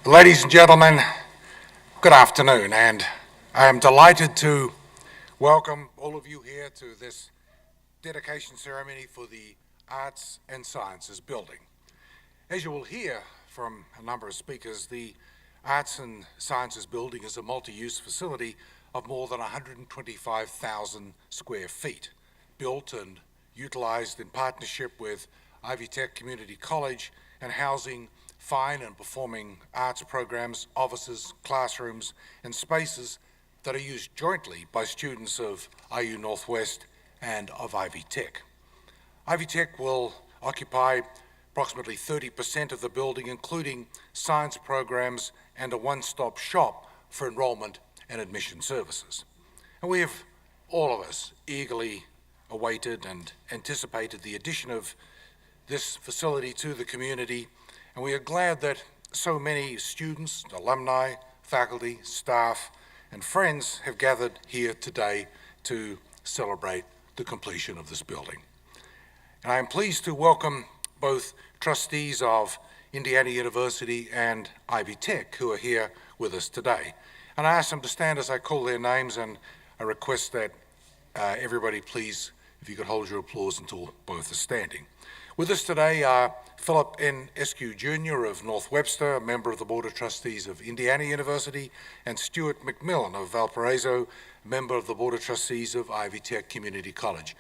Ladies and gentlemen, good afternoon, and I am delighted to welcome all of you here to this dedication ceremony for the Arts and Sciences Building. As you will hear from a number of speakers, the Arts and Sciences Building is a multi-use facility of more than 125,000 square feet, built and utilised in partnership with Ivy Tech Community College and housing fine and performing arts programs, offices, classrooms, and spaces that are used jointly by students of IU Northwest and of Ivy Tech. Ivy Tech will occupy approximately 30% of the building, including science programs and a one-stop shop for enrolment and admission services. And we have, all of us, eagerly awaited and anticipated the addition of this facility to the community, and we are glad that so many students, alumni, faculty, staff, and friends have gathered here today to celebrate the completion of this building. And I am pleased to welcome both trustees of Indiana University and Ivy Tech who are here with us today. And I ask them to stand as I call their names, and I request that everybody please, if you could hold your applause until both are standing. With us today are Philip N. Eskew Jr. of North Webster, a member of the Board of Trustees of Indiana University, and Stuart McMillan of Valparaiso, a member of the Board of Trustees of Ivy Tech Community College.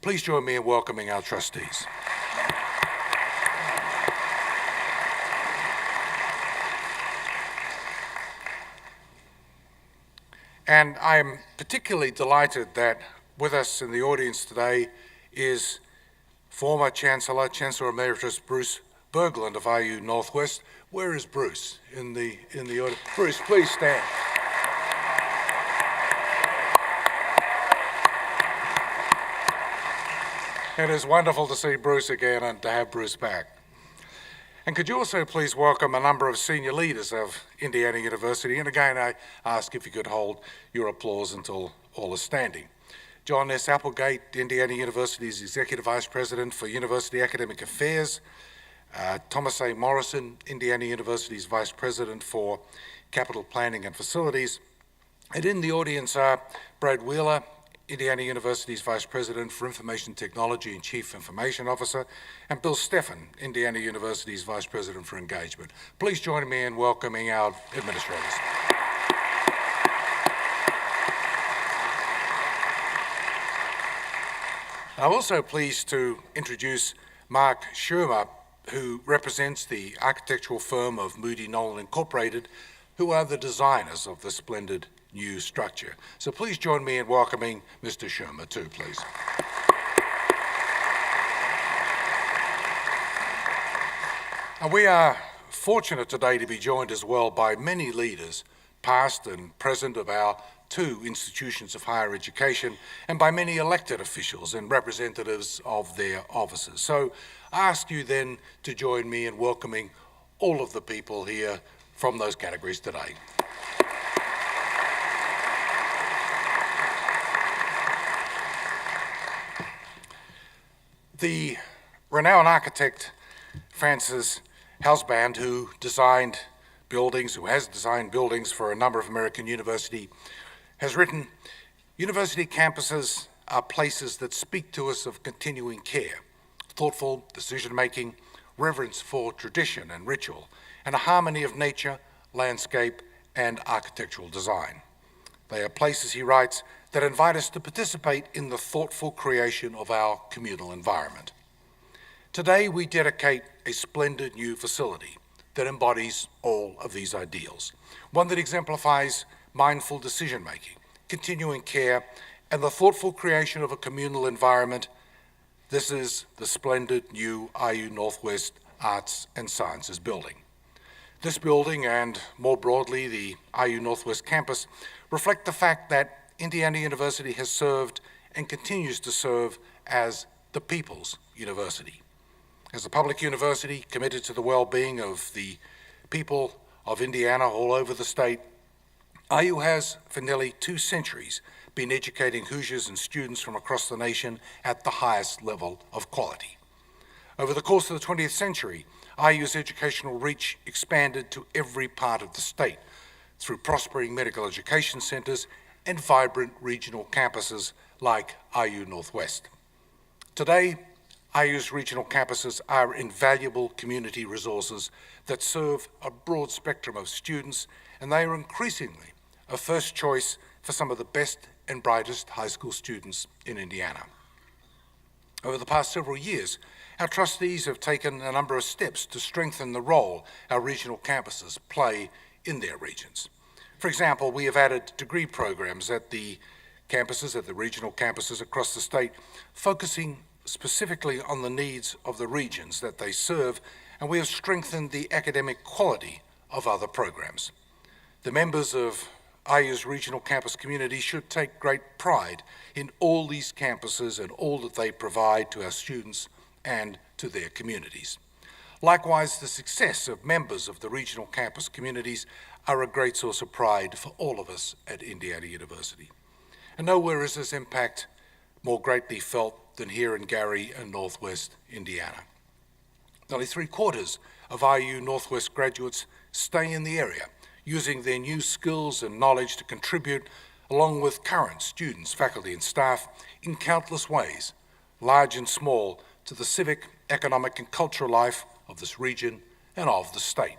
Please join me in welcoming our trustees. And I am particularly delighted that with us in the audience today is former Chancellor Emeritus Bruce Berglund of IU Northwest. Where is Bruce in the audience? Bruce, please stand. It is wonderful to see Bruce again and to have Bruce back. And could you also please welcome a number of senior leaders of Indiana University? And again, I ask if you could hold your applause until all are standing. John S. Applegate, Indiana University's Executive Vice President for University Academic Affairs. Thomas A. Morrison, Indiana University's Vice President for Capital Planning and Facilities. And in the audience are Brad Wheeler, Indiana University's Vice President for Information Technology and Chief Information Officer, and Bill Steffen, Indiana University's Vice President for Engagement. Please join me in welcoming our administrators. I'm also pleased to introduce Mark Schirmer, who represents the architectural firm of Moody Nolan Incorporated, who are the designers of the splendid new structure. So please join me in welcoming Mr. Schirmer too, please. And we are fortunate today to be joined as well by many leaders, past and present, of our two institutions of higher education, and by many elected officials and representatives of their offices. So I ask you then to join me in welcoming all of the people here from those categories today. The renowned architect Francis Housebrand, who has designed buildings for a number of American universities, has written, "University campuses are places that speak to us of continuing care, thoughtful decision-making, reverence for tradition and ritual, and a harmony of nature, landscape, and architectural design. They are places," he writes, "that invite us to participate in the thoughtful creation of our communal environment." Today, we dedicate a splendid new facility that embodies all of these ideals, one that exemplifies mindful decision-making, continuing care, and the thoughtful creation of a communal environment. This is the splendid new IU Northwest Arts and Sciences Building. This building, and more broadly the IU Northwest campus, reflect the fact that Indiana University has served and continues to serve as the people's university. As a public university committed to the well-being of the people of Indiana all over the state, IU has, for nearly 2 centuries, been educating Hoosiers and students from across the nation at the highest level of quality. Over the course of the 20th century, IU's educational reach expanded to every part of the state through prospering medical education centres and vibrant regional campuses like IU Northwest. Today, IU's regional campuses are invaluable community resources that serve a broad spectrum of students, and they are increasingly a first choice for some of the best and brightest high school students in Indiana. Over the past several years, our trustees have taken a number of steps to strengthen the role our regional campuses play in their regions. For example, we have added degree programs at the regional campuses across the state, focusing specifically on the needs of the regions that they serve, and we have strengthened the academic quality of other programs. The members of IU's regional campus community should take great pride in all these campuses and all that they provide to our students and to their communities. Likewise, the success of members of the regional campus communities are a great source of pride for all of us at Indiana University. And nowhere is this impact more greatly felt than here in Gary and Northwest Indiana. Nearly 3/4 of IU Northwest graduates stay in the area, using their new skills and knowledge to contribute, along with current students, faculty, and staff, in countless ways, large and small, to the civic, economic, and cultural life of this region and of the state.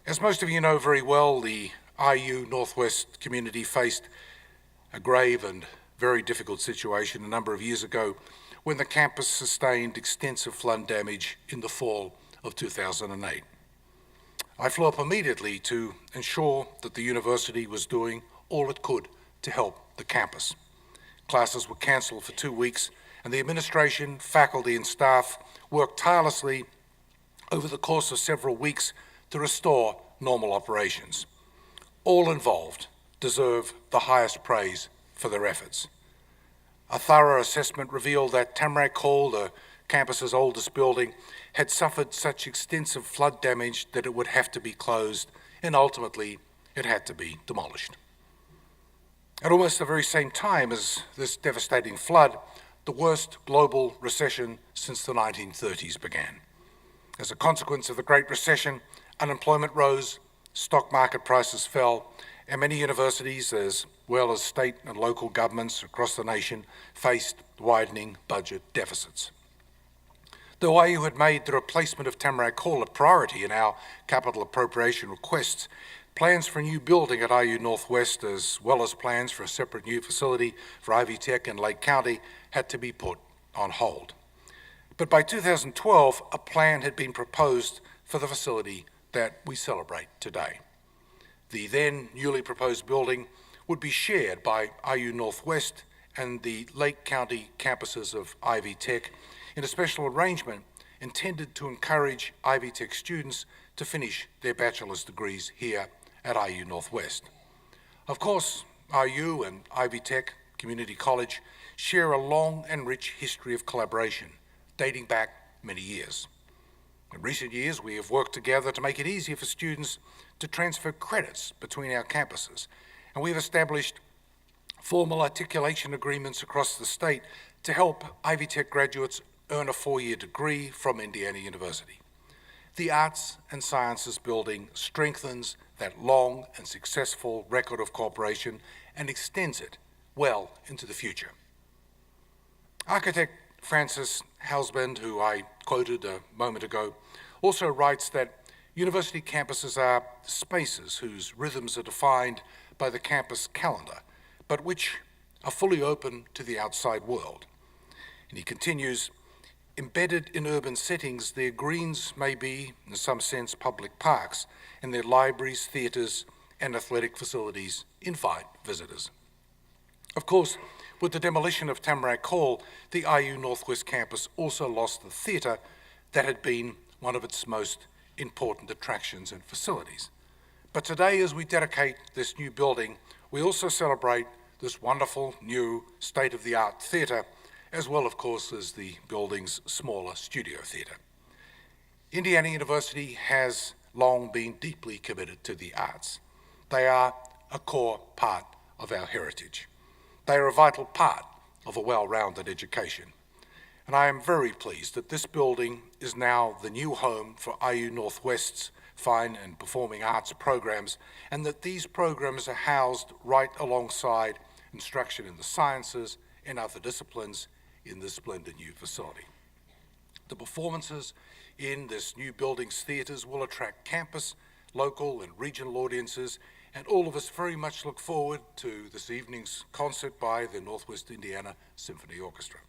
As most of you know very well, the IU Northwest community faced a grave and very difficult situation a number of years ago when the campus sustained extensive flood damage in the fall of 2008. I flew up immediately to ensure that the university was doing all it could to help the campus. Classes were cancelled for 2 weeks, and the administration, faculty, and staff worked tirelessly over the course of several weeks to restore normal operations. All involved deserve the highest praise for their efforts. A thorough assessment revealed that Tamarack Hall, the campus's oldest building, had suffered such extensive flood damage that it would have to be closed, and ultimately it had to be demolished. At almost the very same time as this devastating flood, the worst global recession since the 1930s began. As a consequence of the Great Recession, unemployment rose, stock market prices fell, and many universities, as well as state and local governments across the nation, faced widening budget deficits. Though IU had made the replacement of Tamarack Hall a priority in our capital appropriation requests, plans for a new building at IU Northwest, as well as plans for a separate new facility for Ivy Tech in Lake County, had to be put on hold. But by 2012, a plan had been proposed for the facility that we celebrate today. The then newly proposed building would be shared by IU Northwest and the Lake County campuses of Ivy Tech in a special arrangement intended to encourage Ivy Tech students to finish their bachelor's degrees here at IU Northwest. Of course, IU and Ivy Tech Community College share a long and rich history of collaboration dating back many years. In recent years, we have worked together to make it easier for students to transfer credits between our campuses, and we have established formal articulation agreements across the state to help Ivy Tech graduates earn a 4-year degree from Indiana University. The Arts and Sciences building strengthens that long and successful record of cooperation and extends it well into the future. Architect Francis Housband, who I quoted a moment ago, also writes that university campuses are spaces whose rhythms are defined by the campus calendar, but which are fully open to the outside world. And he continues, embedded in urban settings, their greens may be, in some sense, public parks, and their libraries, theatres, and athletic facilities invite visitors. Of course, with the demolition of Tamarack Hall, the IU Northwest campus also lost the theatre that had been one of its most important attractions and facilities. But today, as we dedicate this new building, we also celebrate this wonderful new state-of-the-art theatre, as well, of course, as the building's smaller studio theatre. Indiana University has long been deeply committed to the arts. They are a core part of our heritage. They are a vital part of a well-rounded education. And I am very pleased that this building is now the new home for IU Northwest's fine and performing arts programs, and that these programs are housed right alongside instruction in the sciences and other disciplines in this splendid new facility. The performances in this new building's theatres will attract campus, local and regional audiences, and all of us very much look forward to this evening's concert by the Northwest Indiana Symphony Orchestra.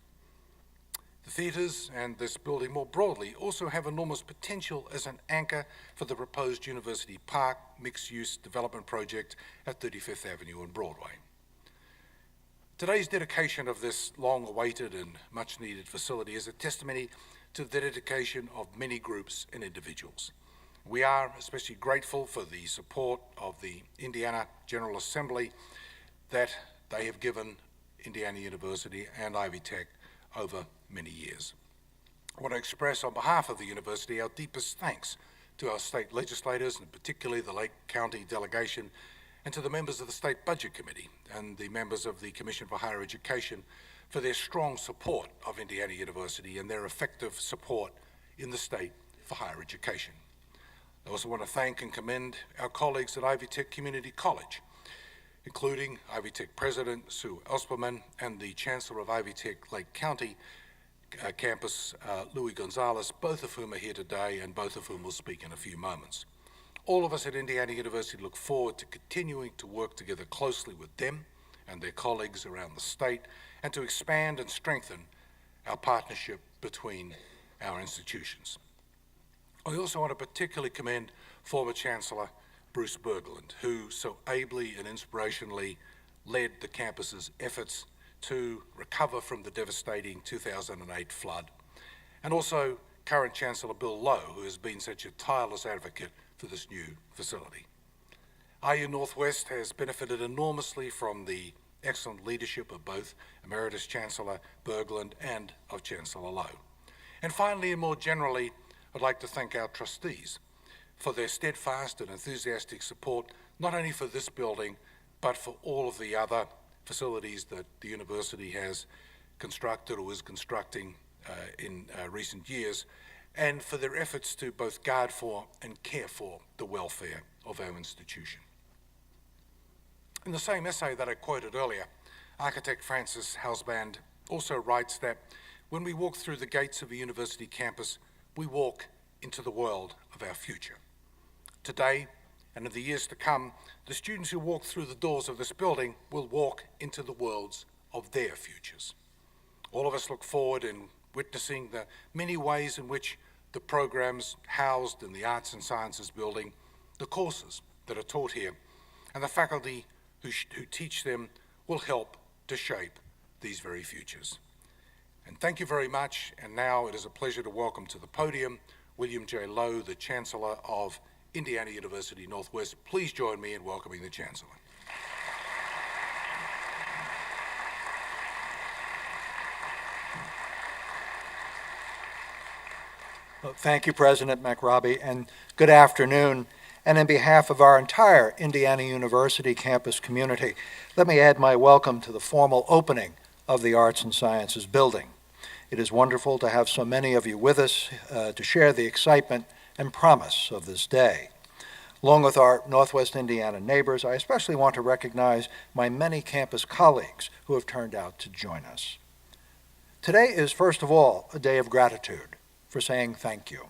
The theatres and this building more broadly also have enormous potential as an anchor for the proposed University Park mixed-use development project at 35th Avenue and Broadway. Today's dedication of this long-awaited and much-needed facility is a testimony to the dedication of many groups and individuals. We are especially grateful for the support of the Indiana General Assembly that they have given Indiana University and Ivy Tech over many years. I want to express on behalf of the university our deepest thanks to our state legislators, and particularly the Lake County delegation, and to the members of the State Budget Committee and the members of the Commission for Higher Education for their strong support of Indiana University and their effective support in the state for higher education. I also want to thank and commend our colleagues at Ivy Tech Community College, including Ivy Tech President Sue Elsperman and the Chancellor of Ivy Tech Lake County campus, Louis Gonzalez, both of whom are here today and both of whom will speak in a few moments. All of us at Indiana University look forward to continuing to work together closely with them and their colleagues around the state and to expand and strengthen our partnership between our institutions. I also want to particularly commend former Chancellor Bruce Berglund, who so ably and inspirationally led the campus's efforts to recover from the devastating 2008 flood, and also current Chancellor Bill Lowe, who has been such a tireless advocate for this new facility. IU Northwest has benefited enormously from the excellent leadership of both Emeritus Chancellor Berglund and of Chancellor Lowe. And finally, and more generally, I'd like to thank our trustees for their steadfast and enthusiastic support, not only for this building, but for all of the other facilities that the university has constructed or is constructing in recent years, and for their efforts to both guard for and care for the welfare of our institution. In the same essay that I quoted earlier, architect Francis Hausband also writes that when we walk through the gates of a university campus, we walk into the world of our future. Today, and in the years to come, the students who walk through the doors of this building will walk into the worlds of their futures. All of us look forward in witnessing the many ways in which the programs housed in the Arts and Sciences building, the courses that are taught here, and the faculty who teach them will help to shape these very futures. And thank you very much, and now it is a pleasure to welcome to the podium William J. Lowe, the Chancellor of Indiana University Northwest. Please join me in welcoming the Chancellor. Well, thank you, President McRobbie, and good afternoon. And on behalf of our entire Indiana University campus community, let me add my welcome to the formal opening of the Arts and Sciences building. It is wonderful to have so many of you with us to share the excitement and promise of this day. Along with our Northwest Indiana neighbors, I especially want to recognize my many campus colleagues who have turned out to join us. Today is, first of all, a day of gratitude for saying thank you.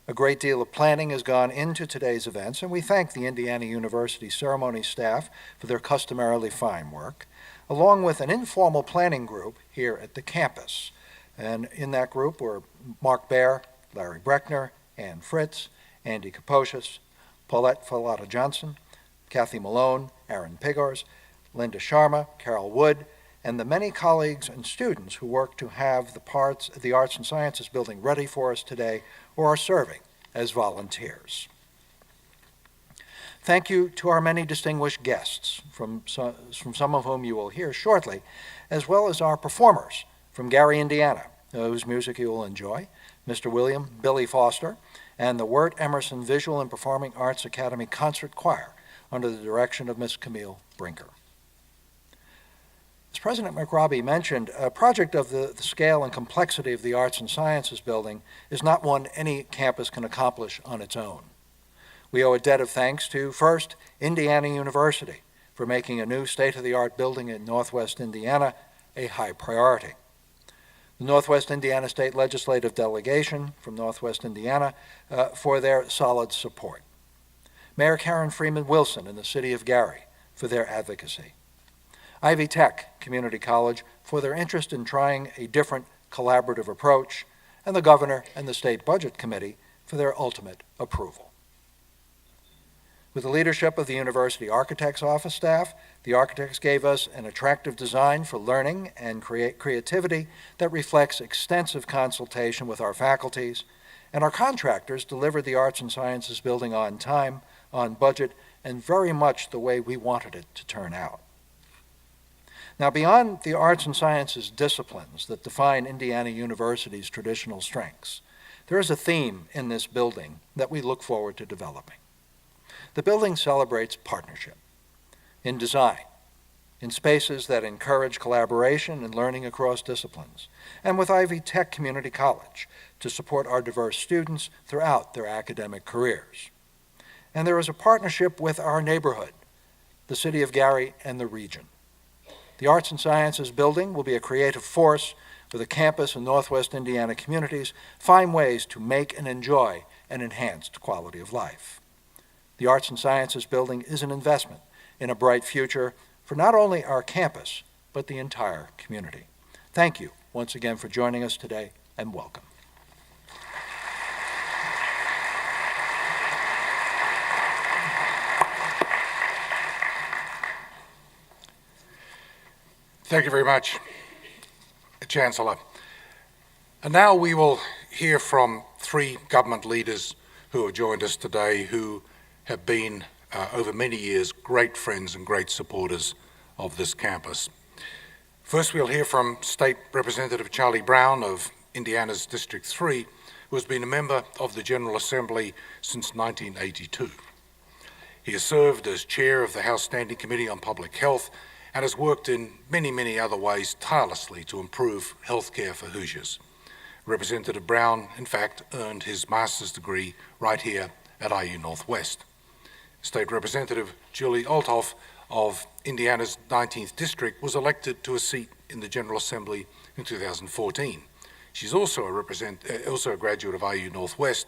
A great deal of planning has gone into today's events, and we thank the Indiana University ceremony staff for their customarily fine work, along with an informal planning group here at the campus. And in that group were Mark Baer, Larry Breckner, Ann Fritz, Andy Kaposius, Paulette Falata-Johnson, Kathy Malone, Aaron Pigors, Linda Sharma, Carol Wood, and the many colleagues and students who work to have the Arts and Sciences building ready for us today or are serving as volunteers. Thank you to our many distinguished guests, from some of whom you will hear shortly, as well as our performers from Gary, Indiana, whose music you will enjoy, Mr. William Billy Foster, and the Wirt Emerson Visual and Performing Arts Academy Concert Choir under the direction of Miss Camille Brinker. As President McRobbie mentioned, a project of the scale and complexity of the Arts and Sciences Building is not one any campus can accomplish on its own. We owe a debt of thanks to, first, Indiana University for making a new state-of-the-art building in Northwest Indiana a high priority. The Northwest Indiana State Legislative Delegation from Northwest Indiana for their solid support. Mayor Karen Freeman Wilson in the city of Gary for their advocacy. Ivy Tech Community College for their interest in trying a different collaborative approach, and the Governor and the State Budget Committee for their ultimate approval. With the leadership of the University Architects Office staff, the architects gave us an attractive design for learning and creativity that reflects extensive consultation with our faculties, and our contractors delivered the Arts and Sciences Building on time, on budget, and very much the way we wanted it to turn out. Now, beyond the arts and sciences disciplines that define Indiana University's traditional strengths, there is a theme in this building that we look forward to developing. The building celebrates partnership in design, in spaces that encourage collaboration and learning across disciplines, and with Ivy Tech Community College to support our diverse students throughout their academic careers. And there is a partnership with our neighborhood, the city of Gary and the region. The Arts and Sciences Building will be a creative force where the campus and Northwest Indiana communities find ways to make and enjoy an enhanced quality of life. The Arts and Sciences Building is an investment in a bright future for not only our campus, but the entire community. Thank you once again for joining us today, and welcome. Thank you very much, Chancellor. And now we will hear from three government leaders who have joined us today who have been, over many years, great friends and great supporters of this campus. First, we'll hear from State Representative Charlie Brown of Indiana's District 3, who has been a member of the General Assembly since 1982. He has served as chair of the House Standing Committee on Public Health and has worked in many, many other ways tirelessly to improve health care for Hoosiers. Representative Brown, in fact, earned his master's degree right here at IU Northwest. State Representative Julie Althoff of Indiana's 19th District was elected to a seat in the General Assembly in 2014. She's also a graduate of IU Northwest,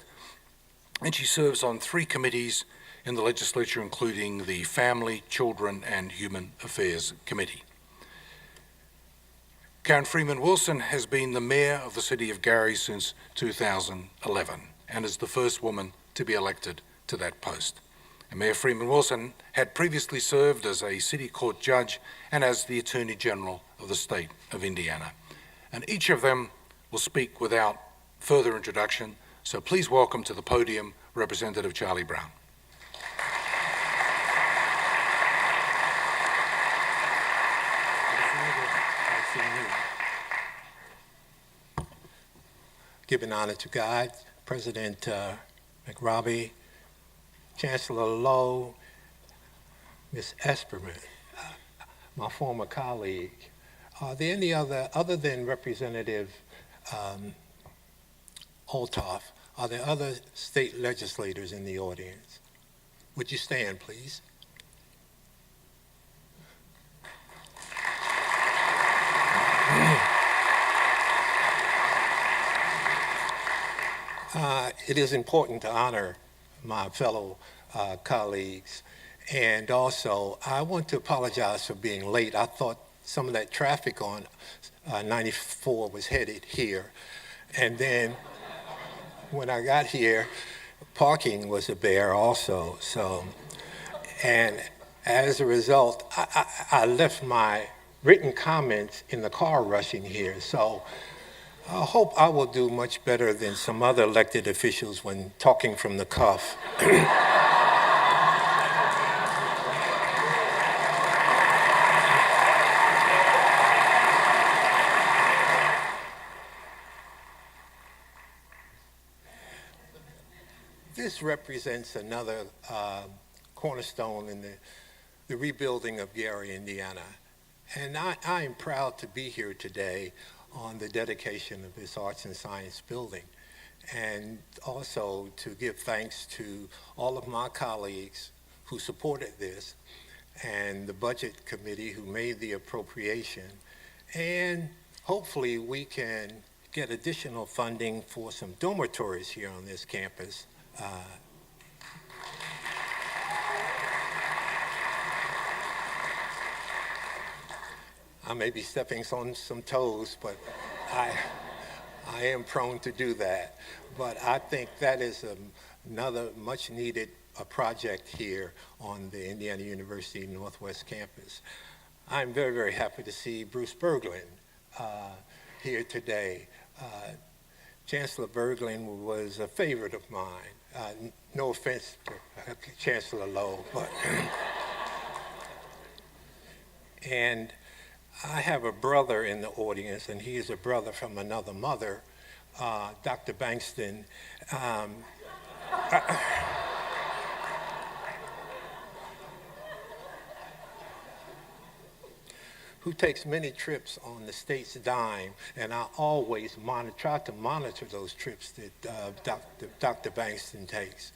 and she serves on 3 committees in the legislature, including the Family, Children, and Human Affairs Committee. Karen Freeman Wilson has been the mayor of the city of Gary since 2011 and is the first woman to be elected to that post. And Mayor Freeman Wilson had previously served as a city court judge and as the Attorney General of the state of Indiana. And each of them will speak without further introduction, so please welcome to the podium Representative Charlie Brown. Giving honor to God, President McRobbie, Chancellor Lowe, Ms. Esperman, my former colleague. Are there any other than Representative Althoff, are there other state legislators in the audience? Would you stand, please? It is important to honor my fellow colleagues, and also I want to apologize for being late. I thought some of that traffic on 94 was headed here, and then when I got here, parking was a bear also. So, and as a result, I left my written comments in the car rushing here. So I hope I will do much better than some other elected officials when talking from the cuff. This represents another cornerstone in the rebuilding of Gary, Indiana. And I am proud to be here today on the dedication of this Arts and Science building, and also to give thanks to all of my colleagues who supported this, and the Budget Committee who made the appropriation, and hopefully we can get additional funding for some dormitories here on this campus. I may be stepping on some toes, but I am prone to do that. But I think that is another much needed project here on the Indiana University Northwest campus. I'm very, very happy to see Bruce Berglund here today. Chancellor Berglund was a favorite of mine. No offense to Chancellor Lowe, but and I have a brother in the audience, and he is a brother from another mother, Dr. Bankston. Who takes many trips on the state's dime, and I always try to monitor those trips that Dr. Bankston takes.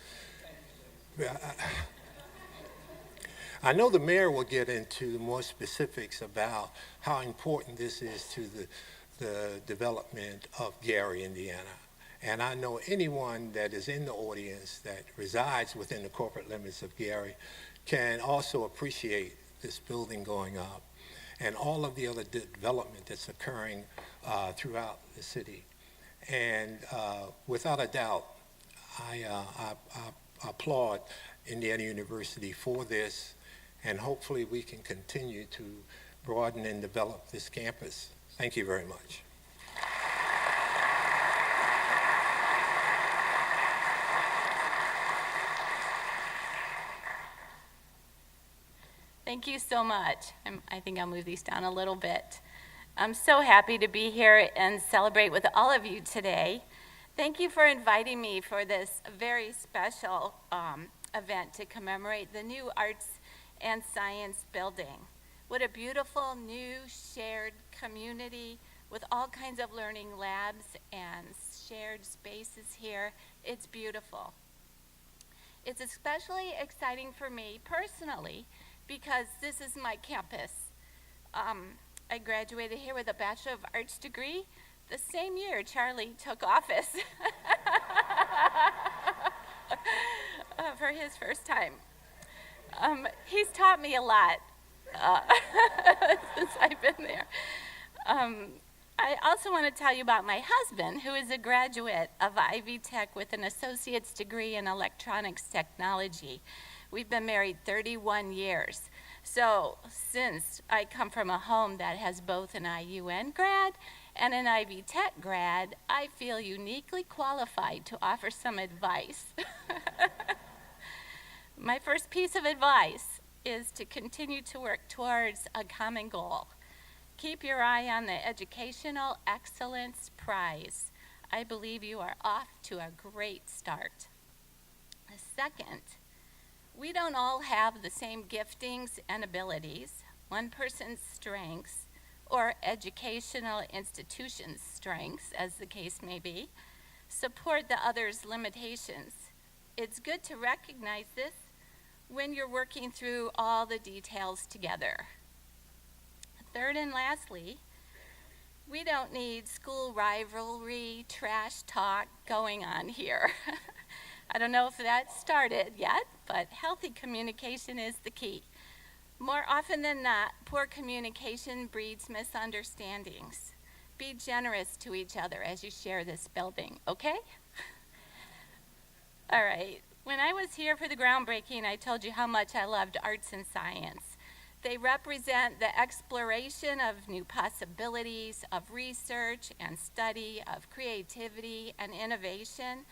I know the mayor will get into more specifics about how important this is to the development of Gary, Indiana. And I know anyone that is in the audience that resides within the corporate limits of Gary can also appreciate this building going up and all of the other development that's occurring throughout the city. And without a doubt, I applaud Indiana University for this, and hopefully we can continue to broaden and develop this campus. Thank you very much. Thank you so much. I think I'll move these down a little bit. I'm so happy to be here and celebrate with all of you today. Thank you for inviting me for this very special event to commemorate the new Arts and Science building. What a beautiful new shared community with all kinds of learning labs and shared spaces here. It's beautiful. It's especially exciting for me personally because this is my campus. I graduated here with a Bachelor of Arts degree the same year Charlie took office for his first time. He's taught me a lot since I've been there. I also want to tell you about my husband, who is a graduate of Ivy Tech with an associate's degree in electronics technology. We've been married 31 years. So since I come from a home that has both an IUN grad and an Ivy Tech grad, I feel uniquely qualified to offer some advice. My first piece of advice is to continue to work towards a common goal. Keep your eye on the Educational Excellence Prize. I believe you are off to a great start. Second, we don't all have the same giftings and abilities. One person's strengths, or educational institution's strengths, as the case may be, support the other's limitations. It's good to recognize this when you're working through all the details together. Third and lastly, we don't need school rivalry, trash talk going on here. I don't know if that started yet, but healthy communication is the key. More often than not, poor communication breeds misunderstandings. Be generous to each other as you share this building, okay? All right. When I was here for the groundbreaking, I told you how much I loved arts and science. They represent the exploration of new possibilities, of research and study, of creativity and innovation.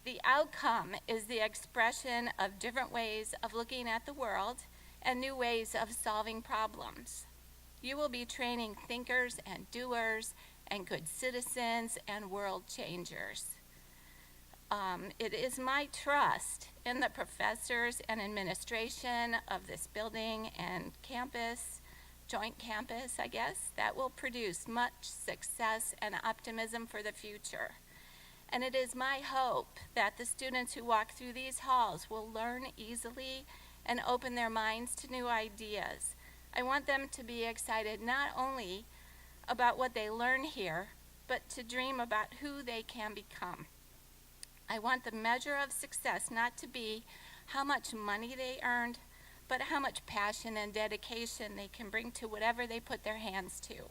The outcome is the expression of different ways of looking at the world and new ways of solving problems. You will be training thinkers and doers and good citizens and world changers. It is my trust in the professors and administration of this building and campus joint campus, I guess, that will produce much success and optimism for the future. And it is my hope that the students who walk through these halls will learn easily and open their minds to new ideas. I want them to be excited not only about what they learn here, but to dream about who they can become. I want the measure of success not to be how much money they earned, but how much passion and dedication they can bring to whatever they put their hands to.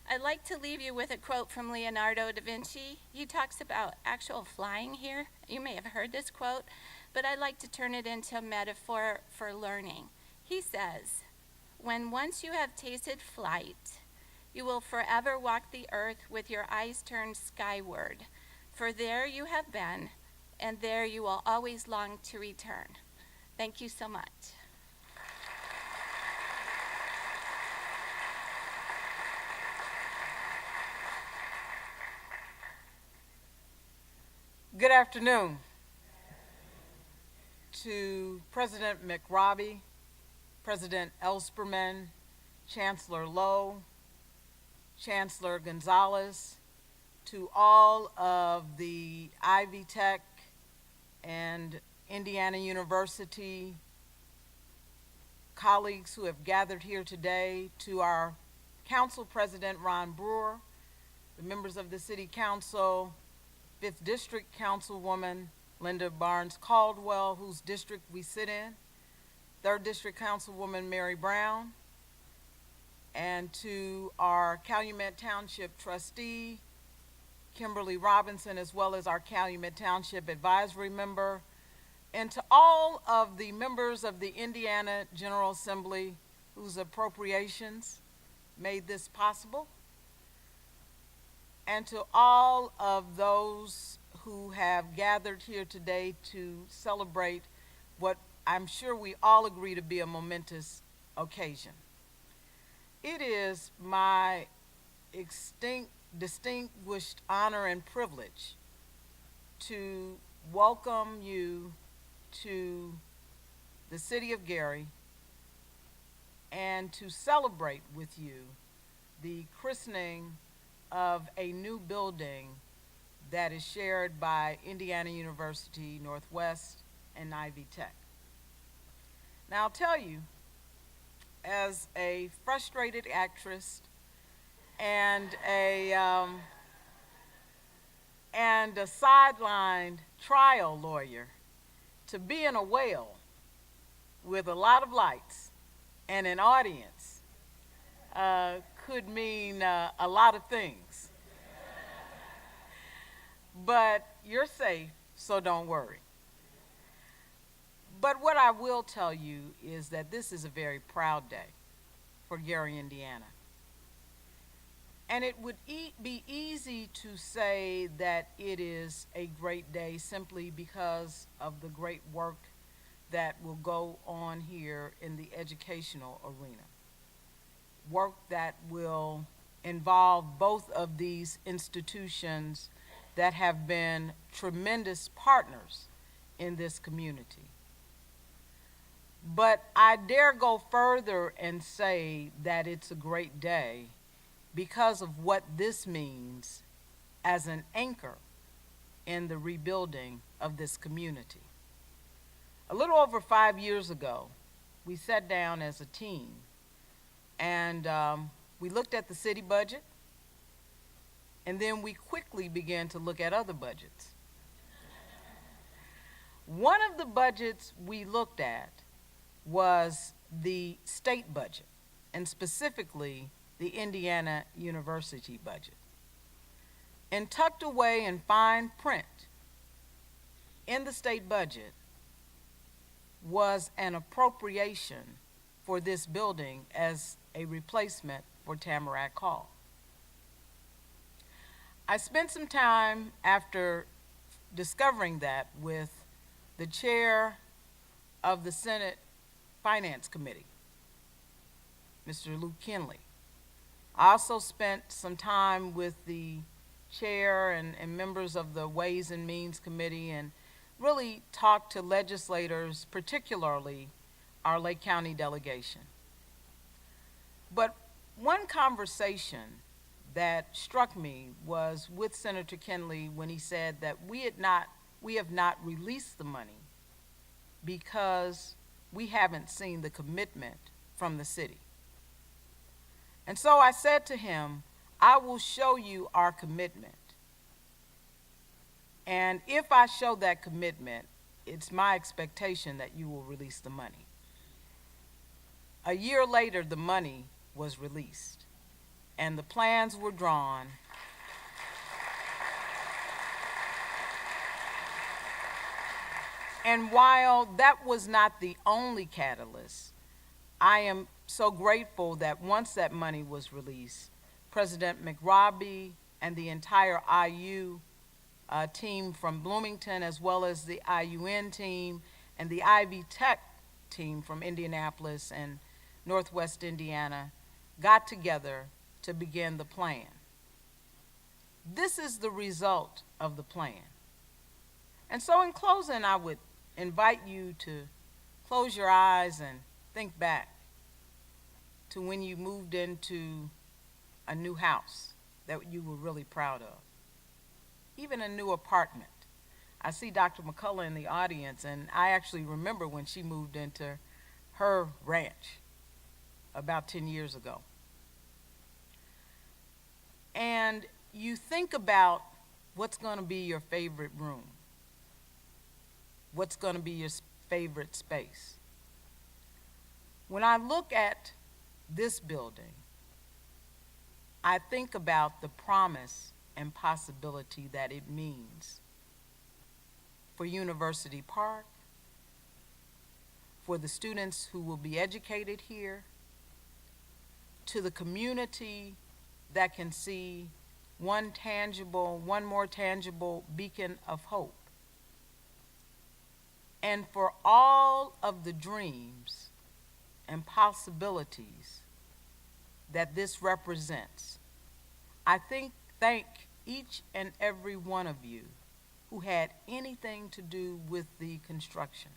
I'd like to leave you with a quote from Leonardo da Vinci. He talks about actual flying here. You may have heard this quote, but I'd like to turn it into a metaphor for learning. He says, "When once you have tasted flight, you will forever walk the earth with your eyes turned skyward, for there you have been, and there you will always long to return." Thank you so much. Good afternoon to President McRobbie, President Ellspermann, Chancellor Lowe, Chancellor Gonzalez, to all of the Ivy Tech and Indiana University colleagues who have gathered here today, to our Council President Ron Brewer, the members of the City Council, 5th District Councilwoman Linda Barnes Caldwell, whose district we sit in, 3rd District Councilwoman Mary Brown, and to our Calumet Township trustee, Kimberly Robinson, as well as our Calumet Township advisory member, and to all of the members of the Indiana General Assembly whose appropriations made this possible, and to all of those who have gathered here today to celebrate what I'm sure we all agree to be a momentous occasion. It is my distinguished honor and privilege to welcome you to the city of Gary and to celebrate with you the christening of a new building that is shared by Indiana University Northwest and Ivy Tech. Now I'll tell you, as a frustrated actress and a sidelined trial lawyer, to be in a well with a lot of lights and an audience could mean a lot of things. But you're safe, so don't worry. But what I will tell you is that this is a very proud day for Gary, Indiana. And it would be easy to say that it is a great day simply because of the great work that will go on here in the educational arena. Work that will involve both of these institutions that have been tremendous partners in this community. But I dare go further and say that it's a great day because of what this means as an anchor in the rebuilding of this community. A little over 5 years ago, we sat down as a team and we looked at the city budget, and then we quickly began to look at other budgets. One of the budgets we looked at was the state budget, and specifically the Indiana University budget. And tucked away in fine print in the state budget was an appropriation for this building as a replacement for Tamarack Hall. I spent some time after discovering that with the chair of the Senate Finance Committee, Mr. Luke Kinley. I also spent some time with the chair and members of the Ways and Means Committee and really talked to legislators, particularly our Lake County delegation. But one conversation that struck me was with Senator Kenley when he said that we have not released the money because we haven't seen the commitment from the city. And so I said to him, I will show you our commitment. And if I show that commitment, it's my expectation that you will release the money. A year later, the money was released, and the plans were drawn. And while that was not the only catalyst, I am so grateful that once that money was released, President McRobbie and the entire IU team from Bloomington, as well as the IUN team and the Ivy Tech team from Indianapolis and Northwest Indiana, got together to begin the plan. This is the result of the plan. And so in closing, I would invite you to close your eyes and think back to when you moved into a new house that you were really proud of, even a new apartment. I see Dr. McCullough in the audience, and I actually remember when she moved into her ranch about 10 years ago. And you think about what's going to be your favorite room, what's going to be your favorite space. When I look at this building, I think about the promise and possibility that it means for University Park, for the students who will be educated here, to the community that can see one more tangible beacon of hope, and for all of the dreams and possibilities that this represents. I thank each and every one of you who had anything to do with the construction,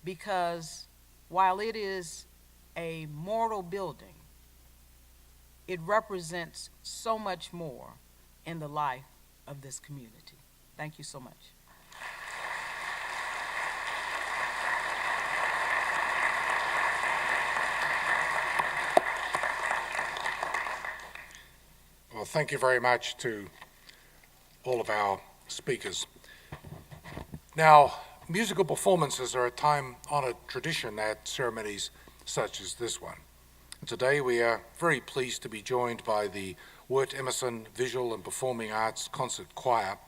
because while it is a mortal building, it represents so much more in the life of this community. Thank you so much. Well, thank you very much to all of our speakers. Now, musical performances are a time-honored tradition at ceremonies such as this one. And today we are very pleased to be joined by the Wirt Emerson Visual and Performing Arts Concert Choir,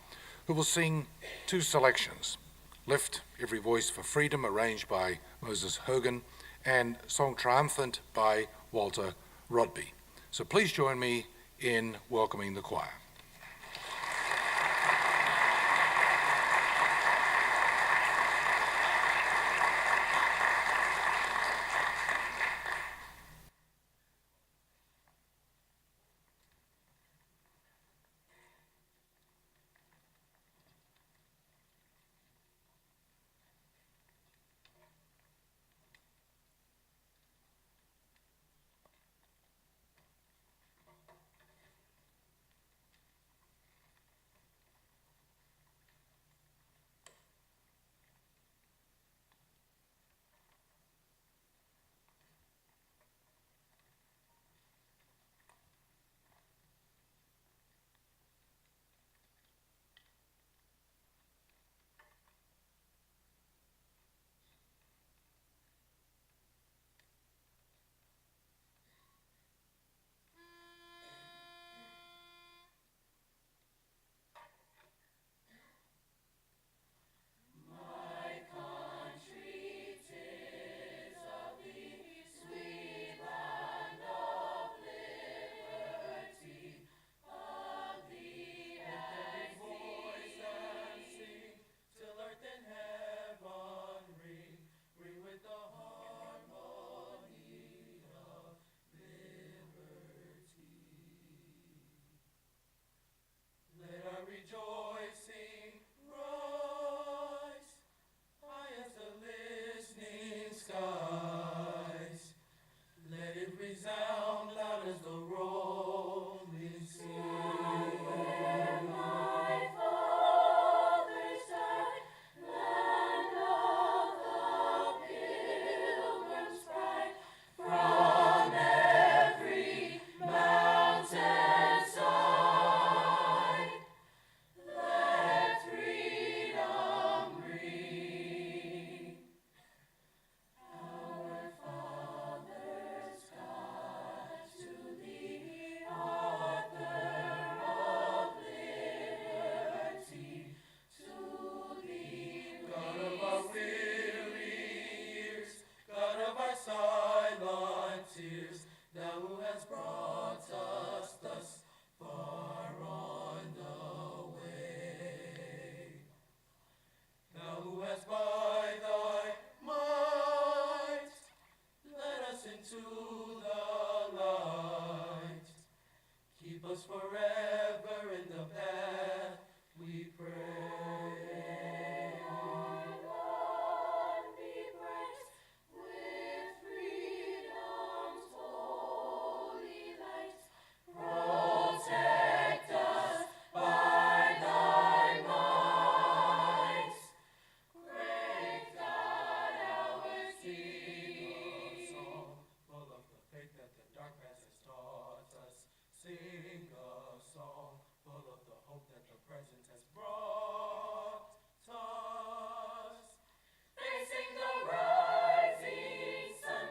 who will sing two selections: Lift Every Voice for Freedom, arranged by Moses Hogan, and Song Triumphant by Walter Rodby. So please join me in welcoming the choir. us forever in the path we pray. Sing a song full of the hope that the present has brought us. Facing the rising sun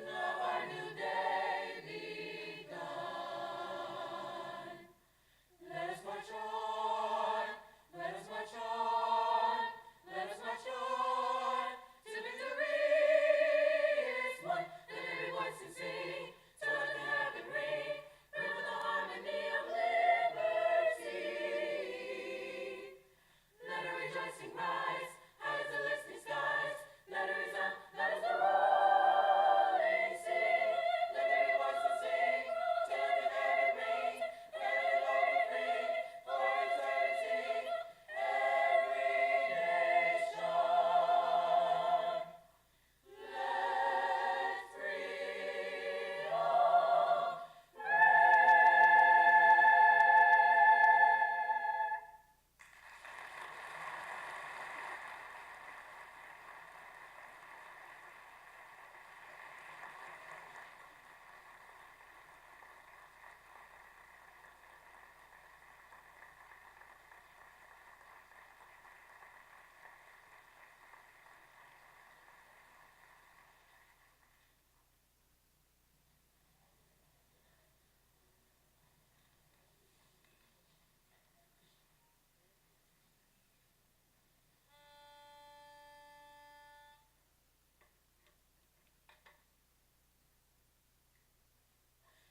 of our new day begun. Let us march on, let us march on, let us march on. To victory is won. Let every voice and sing. To let the heaven ring. Through the harmony of liberty. Let a rejoicing rise as the listening skies. Let it resound, let us the rolling sing. Let every voice and sing. To let the heaven ring. Let it all be free for eternity. Every nation. Let freedom.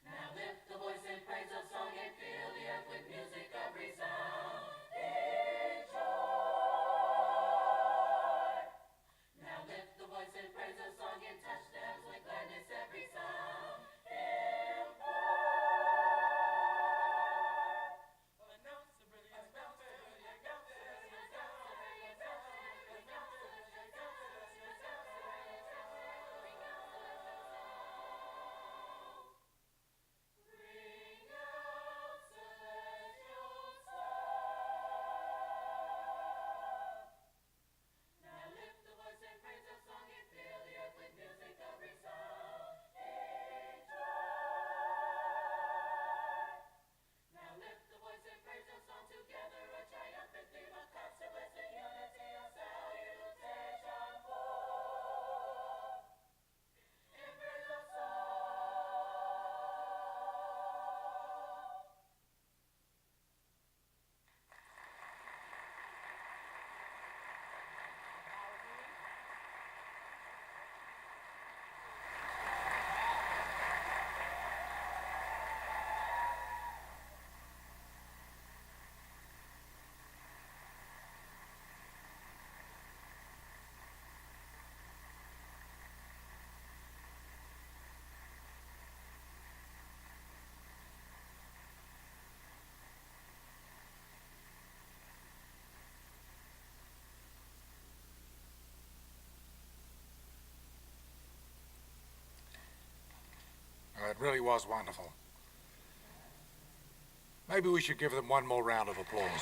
Now lift the voice and praise of song and fill the earth with music of resounding joy. Now lift the voice and praise of song and touch them with gladness every sound. Announce the brilliant mountain, Ring out celestial sound. Now lift the voice and praise of song and fill the earth with music of resounding joy. Now lift the voice and praise of song together, a triumphant theme of constant blessed unity, a salutation full. Embrace the soul. It really was wonderful. Maybe we should give them one more round of applause.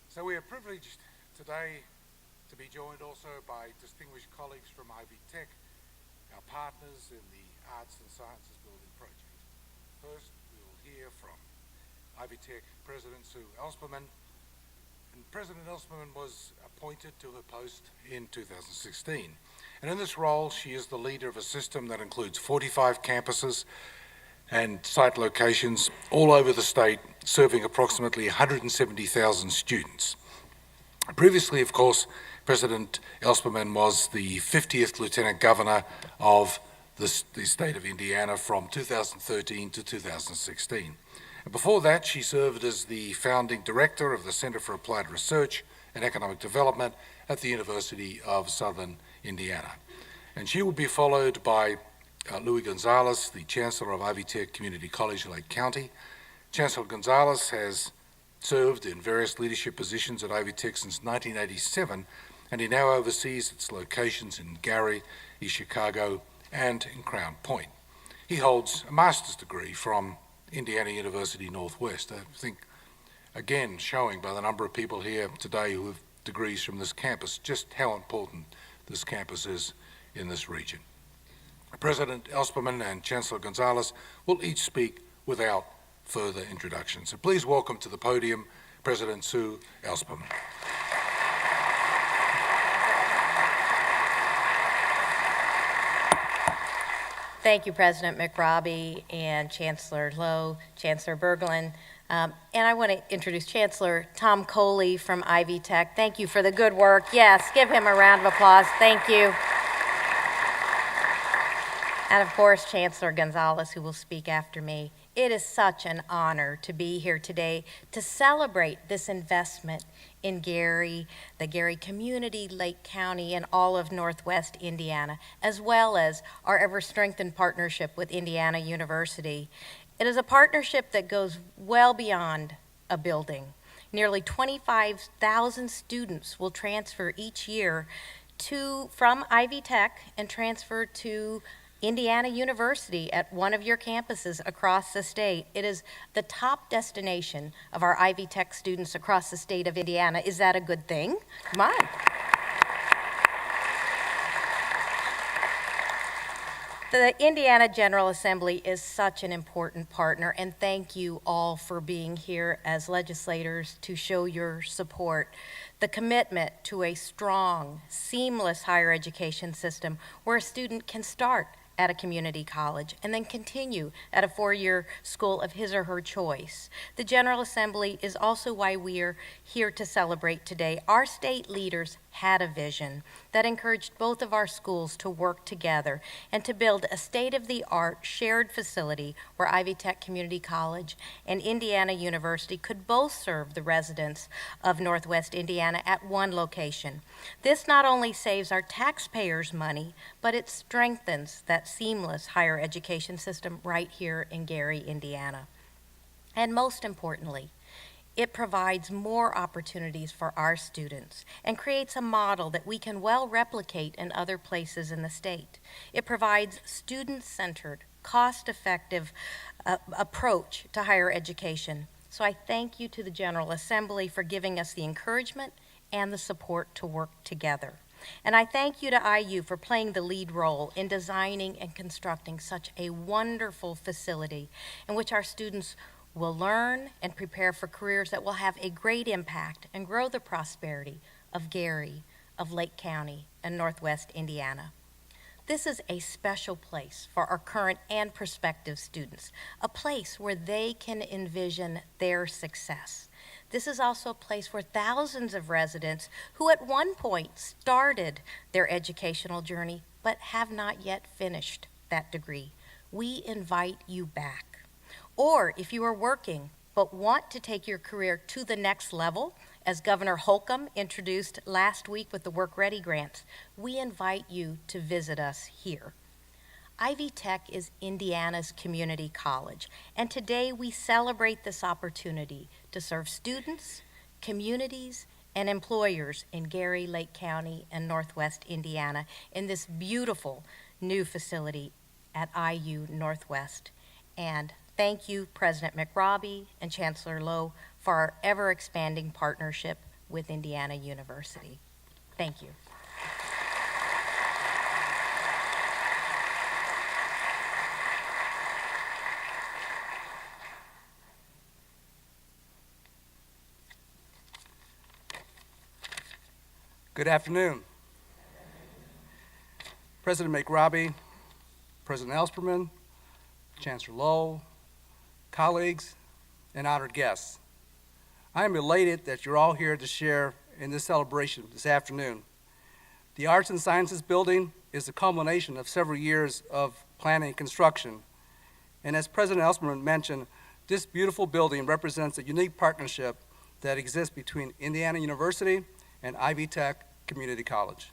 So we are privileged today to be joined also by distinguished colleagues from Ivy Tech, our partners in the Arts and Sciences Building project. First, we will hear from Ivy Tech President Sue Ellspermann. And President Ellspermann was appointed to her post in 2016. And in this role, she is the leader of a system that includes 45 campuses and site locations all over the state, serving approximately 170,000 students. Previously, of course, President Ellspermann was the 50th Lieutenant Governor of the state of Indiana from 2013 to 2016. Before that, she served as the founding director of the Center for Applied Research and Economic Development at the University of Southern Indiana. And she will be followed by Louis Gonzalez, the Chancellor of Ivy Tech Community College, Lake County. Chancellor Gonzalez has served in various leadership positions at Ivy Tech since 1987, and he now oversees its locations in Gary, East Chicago, and in Crown Point. He holds a master's degree from Indiana University Northwest. I think, again, showing by the number of people here today who have degrees from this campus, just how important this campus is in this region. President Ellspermann and Chancellor Gonzalez will each speak without further introduction. So please welcome to the podium President Sue Ellspermann. Thank you, President McRobbie and Chancellor Lowe, Chancellor Berglund. And I want to introduce Chancellor Tom Coley from Ivy Tech. Thank you for the good work. Yes, give him a round of applause. Thank you. And of course, Chancellor Gonzalez, who will speak after me. It is such an honor to be here today to celebrate this investment in Gary, the Gary community, Lake County, and all of Northwest Indiana, as well as our ever-strengthened partnership with Indiana University. It is a partnership that goes well beyond a building. Nearly 25,000 students will transfer each year from Ivy Tech and transfer to Indiana University at one of your campuses across the state. It is the top destination of our Ivy Tech students across the state of Indiana. Is that a good thing? Come on. The Indiana General Assembly is such an important partner, and thank you all for being here as legislators to show your support. The commitment to a strong, seamless higher education system where a student can start at a community college and then continue at a four-year school of his or her choice. The General Assembly is also why we are here to celebrate today. Our state leaders had a vision that encouraged both of our schools to work together and to build a state-of-the-art shared facility where Ivy Tech Community College and Indiana University could both serve the residents of Northwest Indiana at one location. This not only saves our taxpayers money, but it strengthens that seamless higher education system right here in Gary, Indiana. And most importantly, it provides more opportunities for our students and creates a model that we can well replicate in other places in the state. It provides student-centered, cost-effective approach to higher education. So I thank you to the General Assembly for giving us the encouragement and the support to work together. And I thank you to IU for playing the lead role in designing and constructing such a wonderful facility in which our students will learn and prepare for careers that will have a great impact and grow the prosperity of Gary, of Lake County, and Northwest Indiana. This is a special place for our current and prospective students, a place where they can envision their success. This is also a place where thousands of residents who at one point started their educational journey but have not yet finished that degree. We invite you back. Or if you are working but want to take your career to the next level, as Governor Holcomb introduced last week with the Work Ready grants, we invite you to visit us here. Ivy Tech is Indiana's community college, and today we celebrate this opportunity to serve students, communities, and employers in Gary, Lake County, and Northwest Indiana in this beautiful new facility at IU Northwest. And thank you, President McRobbie and Chancellor Lowe, for our ever-expanding partnership with Indiana University. Thank you. Good afternoon. President McRobbie, President Ellspermann, Chancellor Lowe, colleagues, and honored guests. I am elated that you're all here to share in this celebration this afternoon. The Arts and Sciences Building is the culmination of several years of planning and construction. And as President Ellspermann mentioned, This beautiful building represents a unique partnership that exists between Indiana University and Ivy Tech Community College.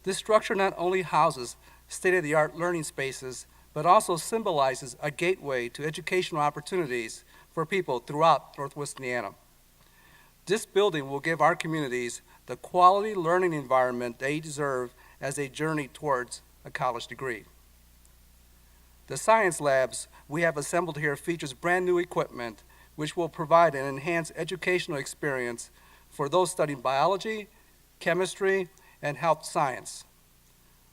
This structure not only houses state-of-the-art learning spaces, but also symbolizes a gateway to educational opportunities for people throughout Northwest Indiana. This building will give our communities the quality learning environment they deserve as they journey towards a college degree. The science labs we have assembled here features brand new equipment which will provide an enhanced educational experience for those studying biology, chemistry, and health science.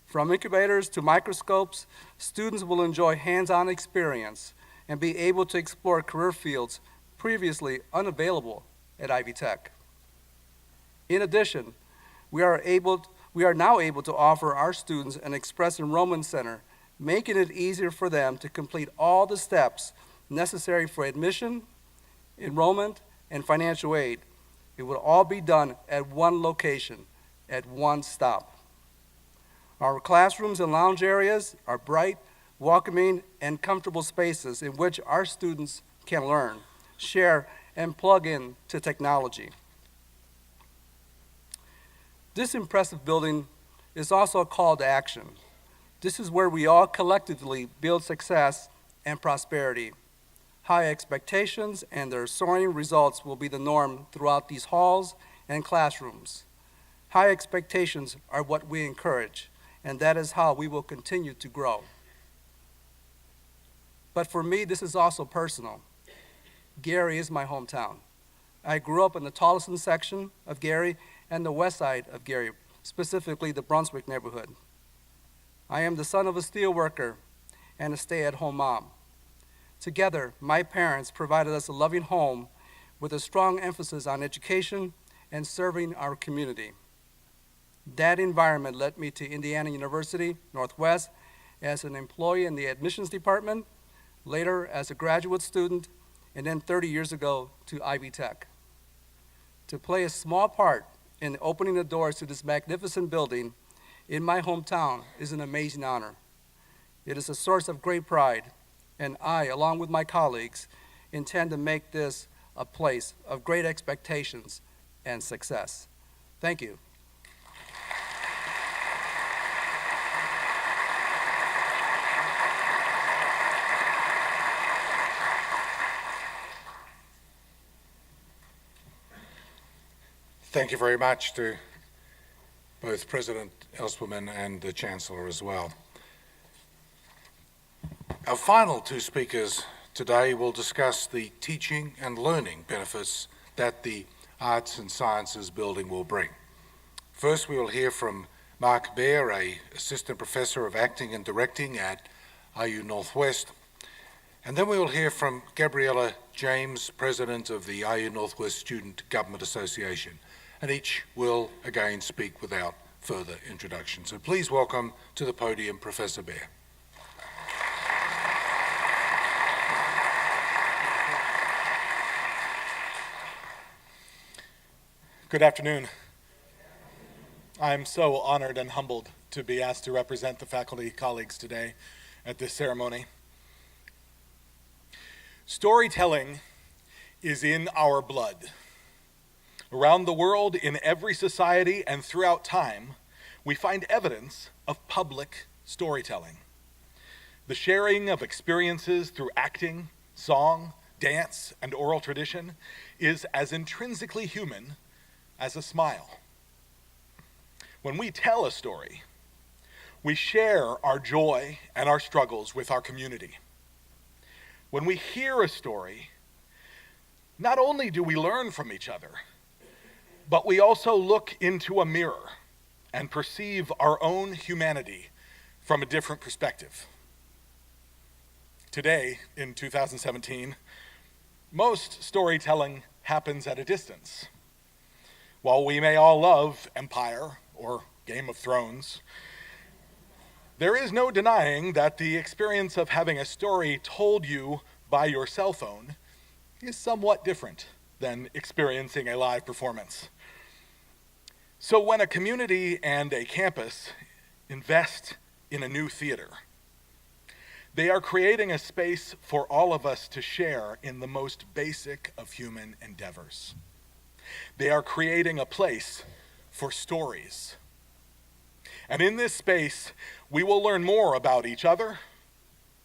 From incubators to microscopes, students will enjoy hands-on experience and be able to explore career fields previously unavailable at Ivy Tech. In addition, we are now able to offer our students an express enrollment center, making it easier for them to complete all the steps necessary for admission, enrollment, and financial aid. It will all be done at one location, at one stop. Our classrooms and lounge areas are bright, welcoming, and comfortable spaces in which our students can learn, share, and plug in to technology. This impressive building is also a call to action. This is where we all collectively build success and prosperity. High expectations and their soaring results will be the norm throughout these halls and classrooms. High expectations are what we encourage, and that is how we will continue to grow. But for me, this is also personal. Gary is my hometown. I grew up in the Tolleson section of Gary and the west side of Gary, specifically the Brunswick neighborhood. I am the son of a steelworker and a stay-at-home mom. Together, my parents provided us a loving home with a strong emphasis on education and serving our community. That environment led me to Indiana University Northwest as an employee in the admissions department, later as a graduate student, and then 30 years ago to Ivy Tech. To play a small part in opening the doors to this magnificent building in my hometown is an amazing honor. It is a source of great pride, and I, along with my colleagues, intend to make this a place of great expectations and success. Thank you. Thank you very much to both President Ellspermann and the Chancellor as well. Our final two speakers today will discuss the teaching and learning benefits that the Arts and Sciences building will bring. First, we will hear from Mark Baer, an Assistant Professor of Acting and Directing at IUN Northwest. And then we will hear from Gabriella James, President of the IUN Northwest Student Government Association. And each will again speak without further introduction. So please welcome to the podium Professor Baer. Good afternoon. I'm so honored and humbled to be asked to represent the faculty colleagues today at this ceremony. Storytelling is in our blood. Around the world, in every society and throughout time, we find evidence of public storytelling. The sharing of experiences through acting, song, dance, and oral tradition is as intrinsically human as a smile. When we tell a story, we share our joy and our struggles with our community. When we hear a story, not only do we learn from each other, but we also look into a mirror and perceive our own humanity from a different perspective. Today, in 2017, most storytelling happens at a distance. While we may all love Empire or Game of Thrones, there is no denying that the experience of having a story told you by your cell phone is somewhat different than experiencing a live performance. So when a community and a campus invest in a new theater, They are creating a space for all of us to share in the most basic of human endeavors. They are creating a place for stories. And in this space, we will learn more about each other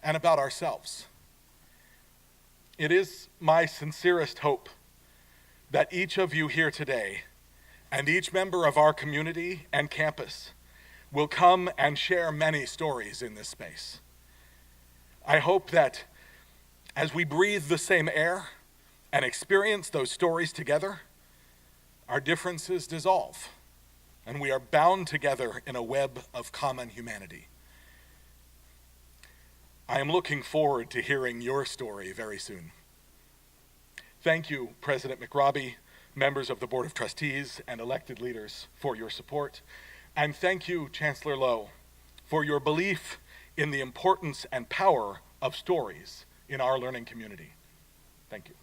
and about ourselves. It is my sincerest hope that each of you here today and each member of our community and campus will come and share many stories in this space. I hope that as we breathe the same air and experience those stories together, our differences dissolve and we are bound together in a web of common humanity. I am looking forward to hearing your story very soon. Thank you, President McRobbie, members of the Board of Trustees, and elected leaders for your support. And thank you, Chancellor Lowe, for your belief in the importance and power of stories in our learning community. Thank you.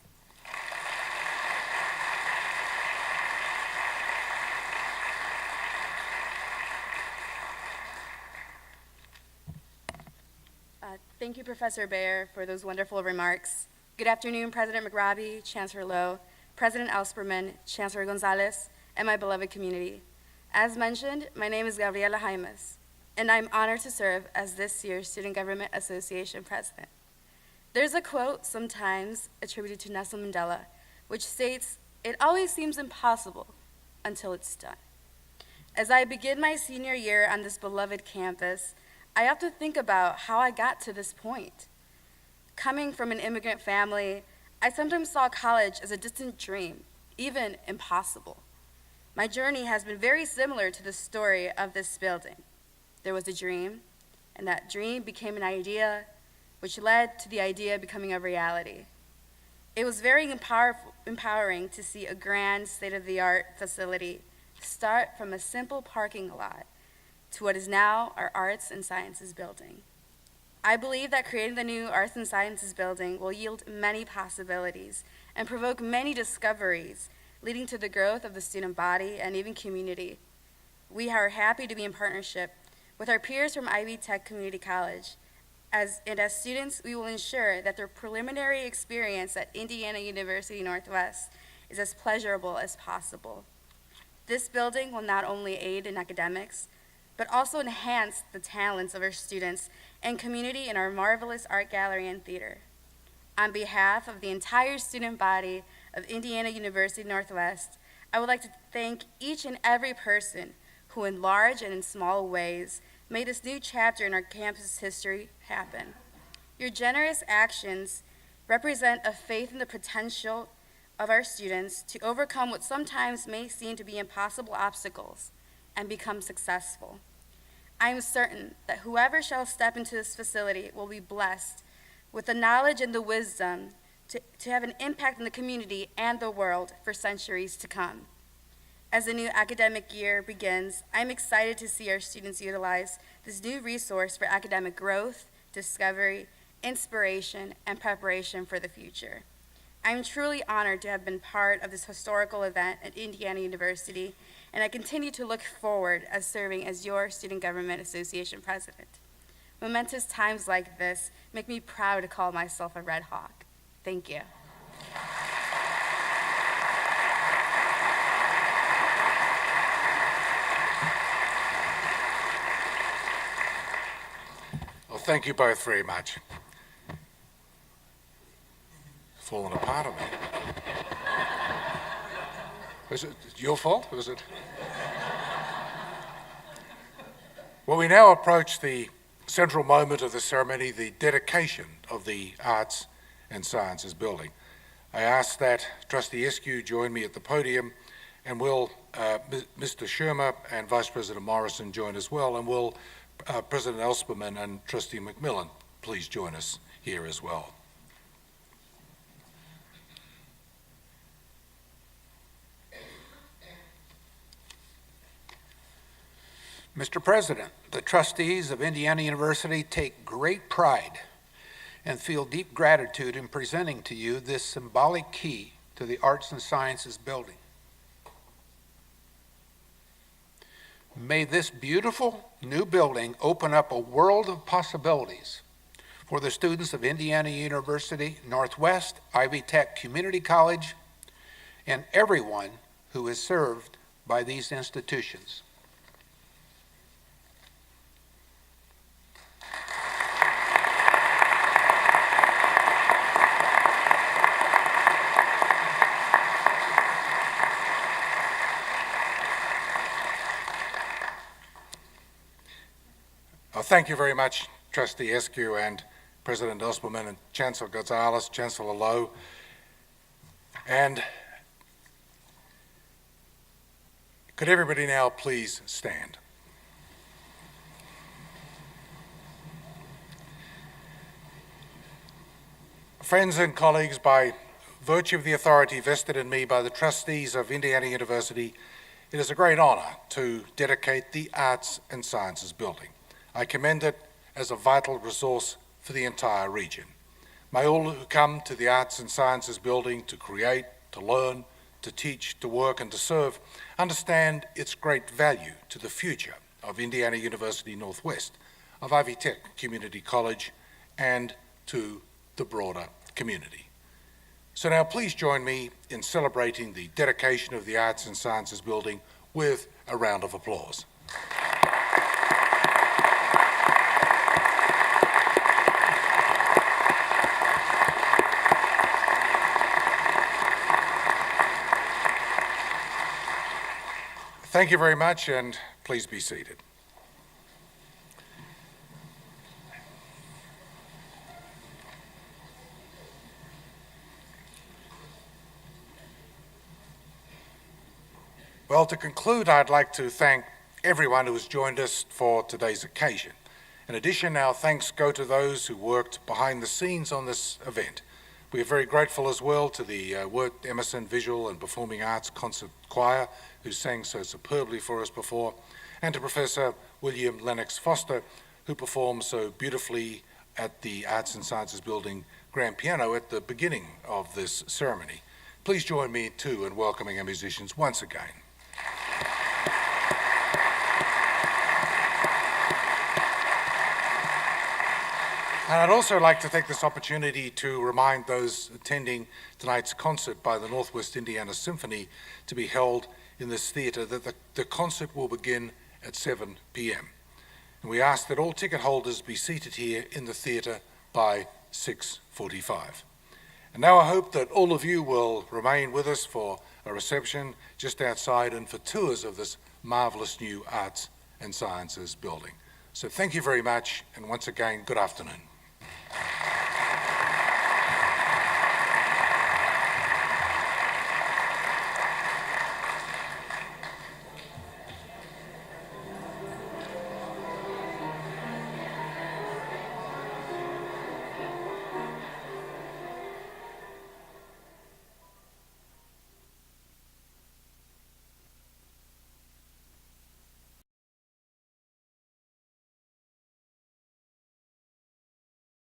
Thank you, Professor Baer, for those wonderful remarks. Good afternoon, President McRobbie, Chancellor Lowe, President Elsperman, Chancellor Gonzalez, and my beloved community. As mentioned, my name is Gabriela Jaimes, and I'm honored to serve as this year's Student Government Association President. There's a quote sometimes attributed to Nelson Mandela, which states, "It always seems impossible until it's done." As I begin my senior year on this beloved campus, I have to think about how I got to this point. Coming from an immigrant family, I sometimes saw college as a distant dream, even impossible. My journey has been very similar to the story of this building. There was a dream, and that dream became an idea, which led to the idea becoming a reality. It was very empowering to see a grand state-of-the-art facility start from a simple parking lot to what is now our Arts and Sciences building. I believe that creating the new Arts and Sciences building will yield many possibilities and provoke many discoveries, leading to the growth of the student body and even community. We are happy to be in partnership with our peers from Ivy Tech Community College. As students, we will ensure that their preliminary experience at Indiana University Northwest is as pleasurable as possible. This building will not only aid in academics, but also enhance the talents of our students and community in our marvelous art gallery and theater. On behalf of the entire student body of Indiana University Northwest, I would like to thank each and every person who in large and in small ways made this new chapter in our campus history happen. Your generous actions represent a faith in the potential of our students to overcome what sometimes may seem to be impossible obstacles and become successful. I am certain that whoever shall step into this facility will be blessed with the knowledge and the wisdom to have an impact in the community and the world for centuries to come. As the new academic year begins, I'm excited to see our students utilize this new resource for academic growth, discovery, inspiration, and preparation for the future. I'm truly honored to have been part of this historical event at Indiana University, and I continue to look forward as serving as your Student Government Association President. Momentous times like this make me proud to call myself a Red Hawk. Thank you. Well, thank you both very much. Fallen apart on me. Was it your fault? Was it? Well, we now approach the central moment of the ceremony, the dedication of the Arts and Sciences building. I ask that Trustee Eskew join me at the podium, and will Mr. Shermer and Vice President Morrison join as well, and will President Elsperman and Trustee McMillan please join us here as well. Mr. President, the trustees of Indiana University take great pride and feel deep gratitude in presenting to you this symbolic key to the Arts and Sciences building. May this beautiful new building open up a world of possibilities for the students of Indiana University Northwest, Ivy Tech Community College, and everyone who is served by these institutions. Thank you very much, Trustee Eskew and President Osberman and Chancellor Gonzalez, Chancellor Lowe. And could everybody now please stand? Friends and colleagues, by virtue of the authority vested in me by the trustees of Indiana University, it is a great honor to dedicate the Arts and Sciences Building. I commend it as a vital resource for the entire region. May all who come to the Arts and Sciences Building to create, to learn, to teach, to work, and to serve understand its great value to the future of Indiana University Northwest, of Ivy Tech Community College, and to the broader community. So now please join me in celebrating the dedication of the Arts and Sciences Building with a round of applause. Thank you very much, and please be seated. Well, to conclude, I'd like to thank everyone who has joined us for today's occasion. In addition, our thanks go to those who worked behind the scenes on this event. We are very grateful as well to the Wirt Emerson Visual and Performing Arts Concert Choir, who sang so superbly for us before, and to Professor William Lennox Foster, who performed so beautifully at the Arts and Sciences Building grand piano at the beginning of this ceremony. Please join me too in welcoming our musicians once again. And I'd also like to take this opportunity to remind those attending tonight's concert by the Northwest Indiana Symphony to be held in this theater that the concert will begin at 7 p.m. And we ask that all ticket holders be seated here in the theater by 6:45. And now I hope that all of you will remain with us for a reception just outside and for tours of this marvelous new Arts and Sciences Building. So thank you very much, and once again, good afternoon.